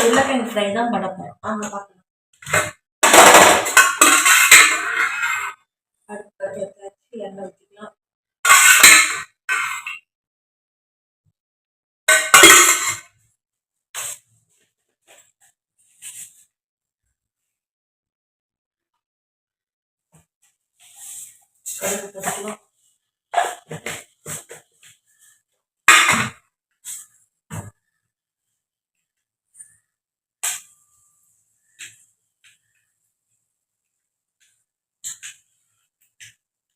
உருளைக்கிழங்கு ஃப்ரை தான் பண்ண போகிறோம். அங்கே பார்க்கலாம். அடுப்பு வச்சு எண்ணெய் ஊற்றிக்கலாம். கடுகு போட்டுக்கலாம்.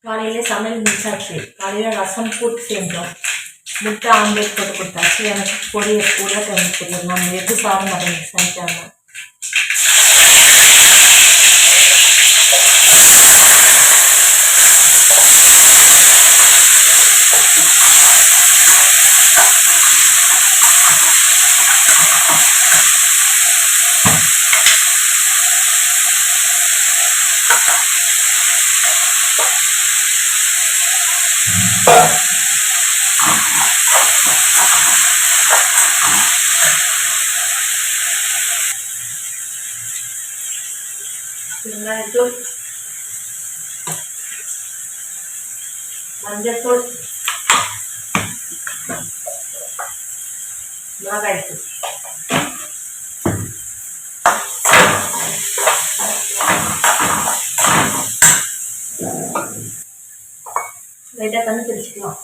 காலையிலே சமையல் முடிச்சாச்சு. காலையில் ரசம் கூட்டு செஞ்சோம். முட்டை ஆம்லேட் போட்டு கொடுத்தாச்சு. எனக்கு பொரியல் உருளைக்கிழங்கு பொரியல் நம்ம எது சாப்பிட மாட்டேங்க செஞ்சாங்க. வெங்காயத்தூள், மஞ்சத்தூள், மிளகாய்த்தூள், லைட்டாக தண்ணி தெளிச்சுக்கலாம்.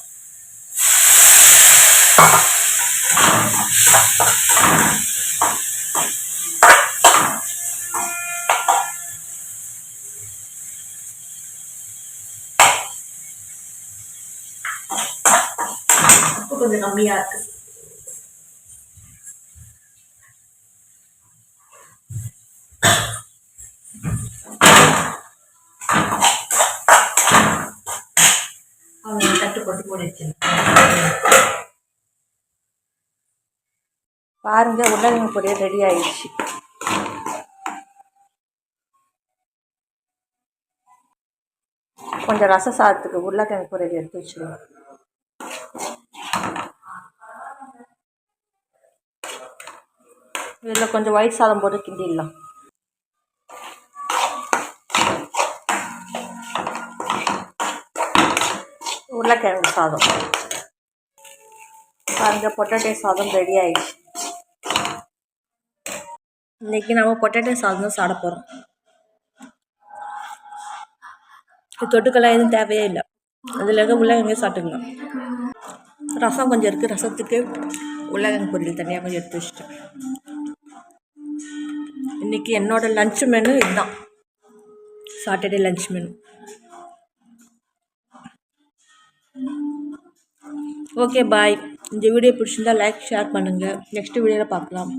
உப்பு கொஞ்சம் கம்மியாக இருக்கு. அவங்க தட்டு போட்டு போட்டு பாருங்க, உருளைக்கிழங்கு பொரியல் ரெடி ஆயிடுச்சு. கொஞ்சம் ரச சாதத்துக்கு உருளைக்கிழங்கு பொரியல் எடுத்து வச்சுருவோம். இதில் கொஞ்சம் ஒயிட் சாதம் போட்டு கிண்டிடலாம். உருளைக்கிழங்கு சாதம் பாருங்க, பொட்டேட்டோ சாதம் ரெடி ஆயிடுச்சு. இன்னைக்கு நம்ம பொட்டேட்டோ சாதம் தான் சாப்பிட போகிறோம். தொட்டுக்கெல்லாம் எதுவும் தேவையே இல்லை. அதில் இருக்க உருளைக்கிழங்கு சாப்பிட்டுக்கலாம். ரசம் கொஞ்சம் இருக்குது. ரசத்துக்கு உருளைக்கிழங்கு பொரியல் தனியாக கொஞ்சம் எடுத்து வச்சுட்டேன். இன்றைக்கி என்னோடய லன்ச் மெனு இதுதான். Saturday lunch menu. ஓகே, பாய். இந்த வீடியோ பிடிச்சிருந்தா லைக், ஷேர் பண்ணுங்கள். நெக்ஸ்ட் வீடியோவில் பார்க்கலாம்.